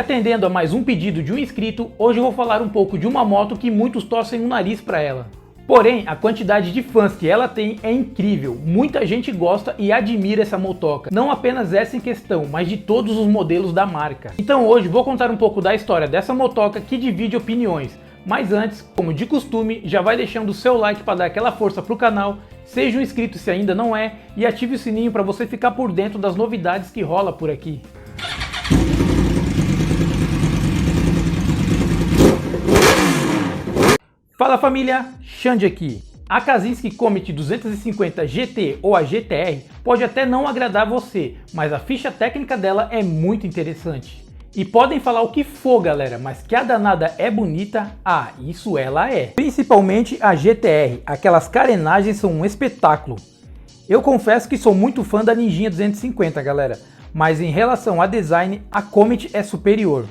Atendendo a mais um pedido de um inscrito, hoje eu vou falar um pouco de uma moto que muitos torcem o nariz para ela. Porém, a quantidade de fãs que ela tem é incrível, muita gente gosta e admira essa motoca, não apenas essa em questão, mas de todos os modelos da marca. Então hoje vou contar um pouco da história dessa motoca que divide opiniões, mas antes, como de costume, já vai deixando o seu like para dar aquela força pro canal, seja um inscrito se ainda não é e ative o sininho para você ficar por dentro das novidades que rola por aqui. Fala família, Xande aqui. A Kazinski Comet 250 GT ou a GTR pode até não agradar você, mas a ficha técnica dela é muito interessante. E podem falar o que for galera, mas que a danada é bonita, isso ela é. Principalmente a GTR, aquelas carenagens são um espetáculo. Eu confesso que sou muito fã da Ninjinha 250 galera, mas em relação a design, a Comet é superior.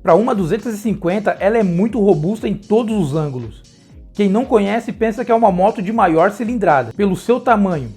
Para uma 250, ela é muito robusta em todos os ângulos. Quem não conhece pensa que é uma moto de maior cilindrada, pelo seu tamanho.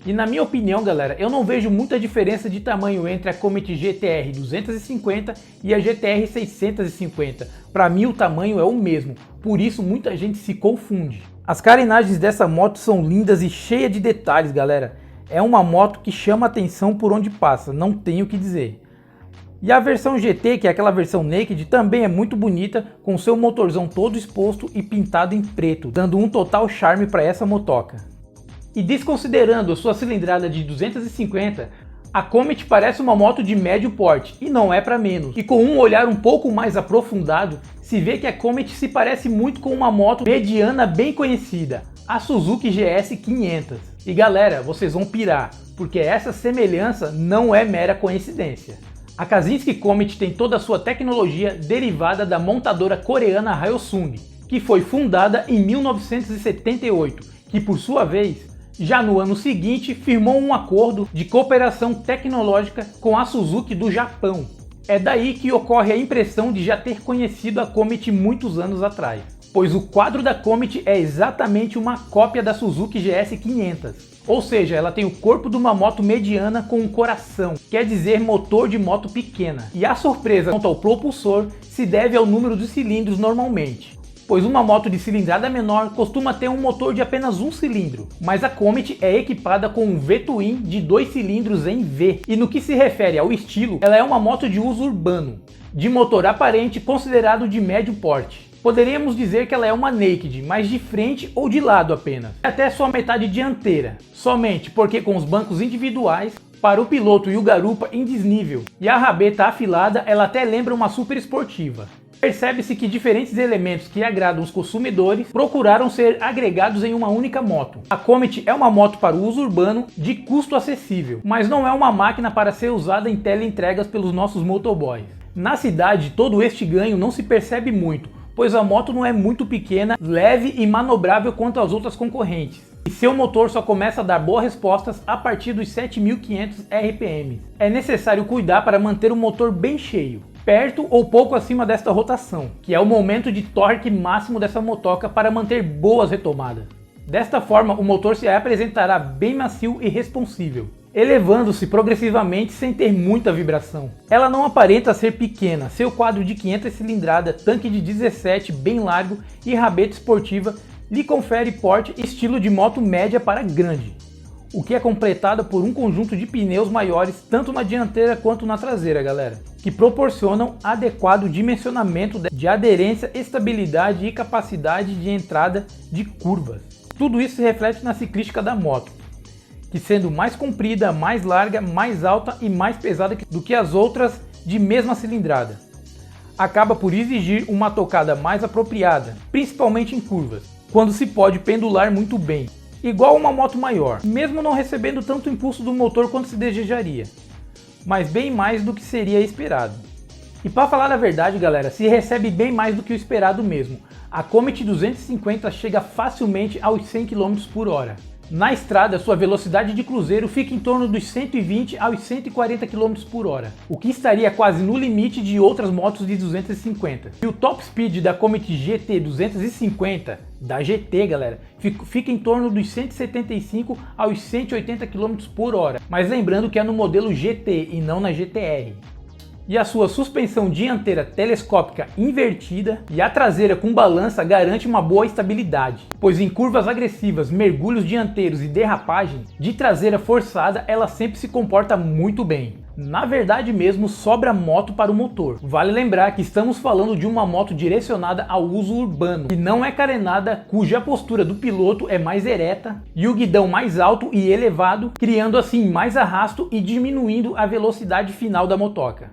E na minha opinião, galera, eu não vejo muita diferença de tamanho entre a Comet GTR 250 e a GTR 650. Para mim o tamanho é o mesmo, por isso muita gente se confunde. As carenagens dessa moto são lindas e cheias de detalhes, galera. É uma moto que chama atenção por onde passa, não tenho o que dizer. E a versão GT, que é aquela versão naked, também é muito bonita, com seu motorzão todo exposto e pintado em preto, dando um total charme para essa motoca. E desconsiderando sua cilindrada de 250, a Comet parece uma moto de médio porte, e não é para menos. E com um olhar um pouco mais aprofundado, se vê que a Comet se parece muito com uma moto mediana bem conhecida, a Suzuki GS 500. E galera, vocês vão pirar, porque essa semelhança não é mera coincidência. A Kazinski Comet tem toda a sua tecnologia derivada da montadora coreana Hyosung, que foi fundada em 1978, que por sua vez, já no ano seguinte, firmou um acordo de cooperação tecnológica com a Suzuki do Japão. É daí que ocorre a impressão de já ter conhecido a Comet muitos anos atrás, pois o quadro da Comet é exatamente uma cópia da Suzuki GS 500. Ou seja, ela tem o corpo de uma moto mediana com um coração, quer dizer motor de moto pequena. E a surpresa quanto ao propulsor se deve ao número de cilindros normalmente, pois uma moto de cilindrada menor costuma ter um motor de apenas um cilindro, mas a Comet é equipada com um V-Twin de 2 cilindros em V. E no que se refere ao estilo, ela é uma moto de uso urbano, de motor aparente considerado de médio porte. Poderíamos dizer que ela é uma naked, mas de frente ou de lado apenas, até sua metade dianteira, somente porque com os bancos individuais, para o piloto e o garupa em desnível, e a rabeta afilada ela até lembra uma super esportiva. Percebe-se que diferentes elementos que agradam os consumidores procuraram ser agregados em uma única moto. A Comet é uma moto para o uso urbano de custo acessível, mas não é uma máquina para ser usada em teleentregas pelos nossos motoboys. Na cidade, todo este ganho não se percebe muito, pois a moto não é muito pequena, leve e manobrável quanto às outras concorrentes. E seu motor só começa a dar boas respostas a partir dos 7.500 RPM. É necessário cuidar para manter o motor bem cheio, perto ou pouco acima desta rotação, que é o momento de torque máximo dessa motoca para manter boas retomadas. Desta forma, o motor se apresentará bem macio e responsível, elevando-se progressivamente sem ter muita vibração. Ela não aparenta ser pequena, seu quadro de 500 cilindrada, tanque de 17 bem largo e rabeta esportiva lhe confere porte e estilo de moto média para grande, o que é completado por um conjunto de pneus maiores tanto na dianteira quanto na traseira, galera, que proporcionam adequado dimensionamento de aderência, estabilidade e capacidade de entrada de curvas. Tudo isso se reflete na ciclística da moto, que sendo mais comprida, mais larga, mais alta e mais pesada do que as outras de mesma cilindrada, acaba por exigir uma tocada mais apropriada, principalmente em curvas, quando se pode pendular muito bem, igual uma moto maior, mesmo não recebendo tanto impulso do motor quanto se desejaria, mas bem mais do que seria esperado. E para falar a verdade galera, se recebe bem mais do que o esperado mesmo. A Comet 250 chega facilmente aos 100 km por hora. Na estrada, sua velocidade de cruzeiro fica em torno dos 120 aos 140 km por hora, o que estaria quase no limite de outras motos de 250. E o top speed da Comet GT 250, da GT galera, fica em torno dos 175 aos 180 km por hora, mas lembrando que é no modelo GT e não na GTR. e a sua suspensão dianteira telescópica invertida e a traseira com balança garante uma boa estabilidade, pois em curvas agressivas, mergulhos dianteiros e derrapagem, de traseira forçada ela sempre se comporta muito bem. Na verdade mesmo, sobra moto para o motor. Vale lembrar que estamos falando de uma moto direcionada ao uso urbano, e não é carenada, cuja postura do piloto é mais ereta e o guidão mais alto e elevado, criando assim mais arrasto e diminuindo a velocidade final da motoca.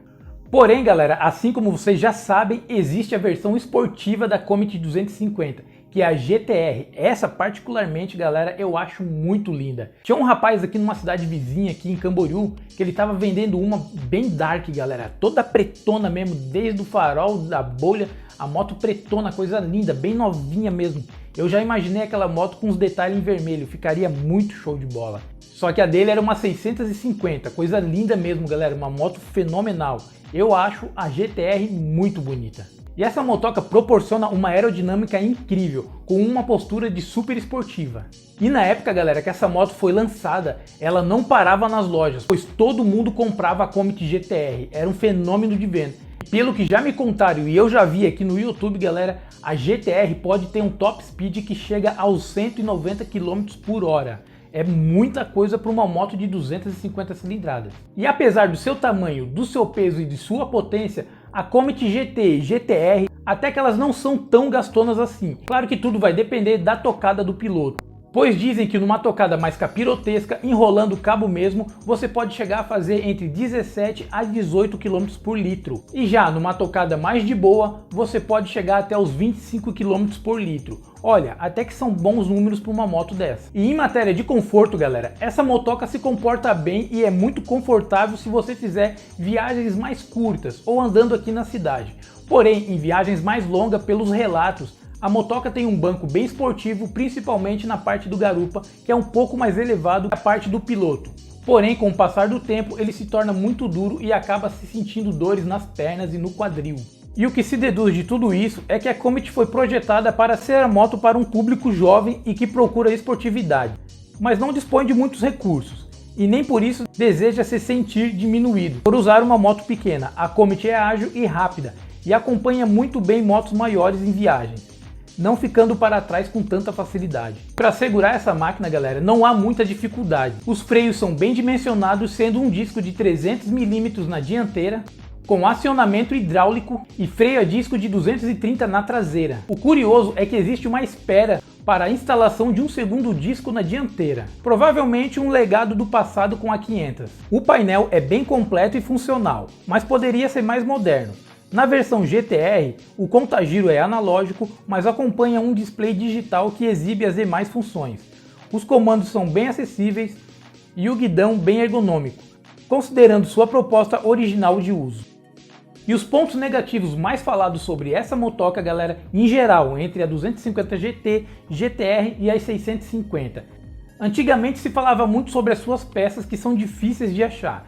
Porém galera, assim como vocês já sabem, existe a versão esportiva da Comet 250, que é a GTR. Essa particularmente, galera, eu acho muito linda. Tinha um rapaz aqui numa cidade vizinha, aqui em Camboriú, que ele tava vendendo uma bem dark, galera, toda pretona mesmo, desde o farol, da bolha, a moto pretona, coisa linda, bem novinha mesmo. Eu já imaginei aquela moto com os detalhes em vermelho, ficaria muito show de bola. Só que a dele era uma 650, coisa linda mesmo, galera, uma moto fenomenal. Eu acho a GTR muito bonita. E essa motoca proporciona uma aerodinâmica incrível, com uma postura de super esportiva. E na época, galera, que essa moto foi lançada, ela não parava nas lojas, pois todo mundo comprava a Comet GTR, era um fenômeno de venda. Pelo que já me contaram e eu já vi aqui no YouTube, galera, a GTR pode ter um top speed que chega aos 190 km por hora. É muita coisa para uma moto de 250 cilindradas. E apesar do seu tamanho, do seu peso e de sua potência, a Comet GT e GTR, até que elas não são tão gastonas assim. Claro que tudo vai depender da tocada do piloto, pois dizem que numa tocada mais capirotesca, enrolando o cabo mesmo, você pode chegar a fazer entre 17 a 18 km por litro. E já numa tocada mais de boa, você pode chegar até os 25 km por litro. Olha, até que são bons números para uma moto dessa. E em matéria de conforto, galera, essa motoca se comporta bem e é muito confortável se você fizer viagens mais curtas ou andando aqui na cidade. Porém, em viagens mais longas, pelos relatos, a motoca tem um banco bem esportivo, principalmente na parte do garupa, que é um pouco mais elevado que a parte do piloto. Porém, com o passar do tempo, ele se torna muito duro e acaba se sentindo dores nas pernas e no quadril. E o que se deduz de tudo isso é que a Comet foi projetada para ser a moto para um público jovem e que procura esportividade, mas não dispõe de muitos recursos, e nem por isso deseja se sentir diminuído por usar uma moto pequena. A Comet é ágil e rápida, e acompanha muito bem motos maiores em viagens, não ficando para trás com tanta facilidade. Para segurar essa máquina, galera, não há muita dificuldade. Os freios são bem dimensionados, sendo um disco de 300 mm na dianteira, com acionamento hidráulico e freio a disco de 230 na traseira. O curioso é que existe uma espera para a instalação de um segundo disco na dianteira, provavelmente um legado do passado com a 500. O painel é bem completo e funcional, mas poderia ser mais moderno. Na versão GTR, o contagiro é analógico, mas acompanha um display digital que exibe as demais funções. Os comandos são bem acessíveis e o guidão bem ergonômico, considerando sua proposta original de uso. E os pontos negativos mais falados sobre essa motoca, galera, em geral, entre a 250 GT, GTR e as 650. Antigamente se falava muito sobre as suas peças que são difíceis de achar.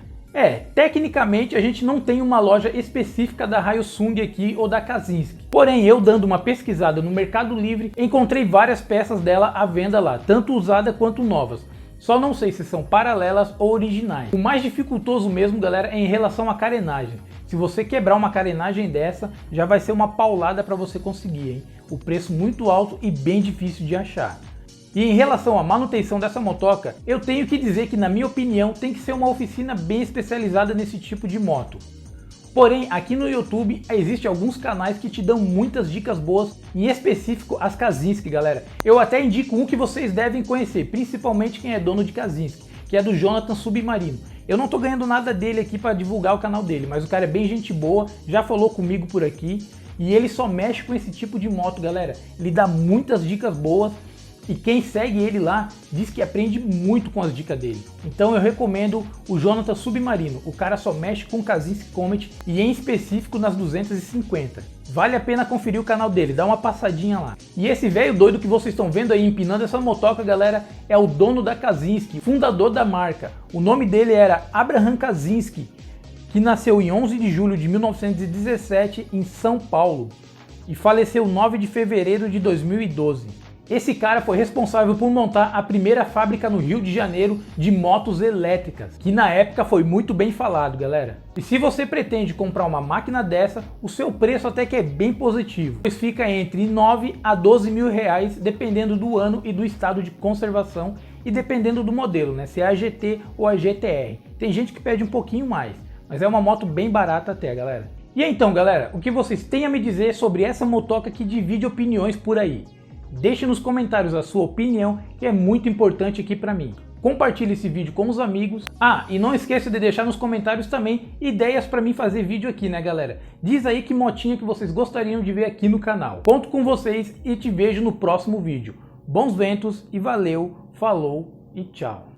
Tecnicamente a gente não tem uma loja específica da Hyosung aqui ou da Kazinski. Porém, eu dando uma pesquisada no Mercado Livre, encontrei várias peças dela à venda lá, tanto usadas quanto novas. Só não sei se são paralelas ou originais. O mais dificultoso mesmo, galera, é em relação à carenagem. Se você quebrar uma carenagem dessa, já vai ser uma paulada para você conseguir, hein? O preço muito alto e bem difícil de achar. E em relação à manutenção dessa motoca, eu tenho que dizer que, na minha opinião, tem que ser uma oficina bem especializada nesse tipo de moto. Porém, aqui no YouTube existem alguns canais que te dão muitas dicas boas, em específico as Kazinski, galera. Eu até indico um que vocês devem conhecer, principalmente quem é dono de Kazinski, que é do Jonathan Submarino. Eu não tô ganhando nada dele aqui para divulgar o canal dele, mas o cara é bem gente boa, já falou comigo por aqui, e ele só mexe com esse tipo de moto, galera. Ele dá muitas dicas boas. E quem segue ele lá diz que aprende muito com as dicas dele. Então eu recomendo o Jonathan Submarino. O cara só mexe com Kazinski Comet e em específico nas 250. Vale a pena conferir o canal dele, dá uma passadinha lá. E esse velho doido que vocês estão vendo aí empinando essa motoca, galera, é o dono da Kazinski, fundador da marca. O nome dele era Abraham Kazinski, que nasceu em 11 de julho de 1917 em São Paulo e faleceu 9 de fevereiro de 2012. Esse cara foi responsável por montar a primeira fábrica no Rio de Janeiro de motos elétricas, que na época foi muito bem falado, galera. E se você pretende comprar uma máquina dessa, o seu preço até que é bem positivo, pois fica entre 9 a 12 mil reais, dependendo do ano e do estado de conservação e dependendo do modelo, né? Se é a GT ou a GTR. Tem gente que pede um pouquinho mais, mas é uma moto bem barata até, galera. E então, galera, o que vocês têm a me dizer sobre essa motoca que divide opiniões por aí? Deixe nos comentários a sua opinião, que é muito importante aqui para mim. Compartilhe esse vídeo com os amigos. Ah, e não esqueça de deixar nos comentários também ideias para mim fazer vídeo aqui, né, galera? Diz aí que motinha que vocês gostariam de ver aqui no canal. Conto com vocês e te vejo no próximo vídeo. Bons ventos e valeu, falou e tchau.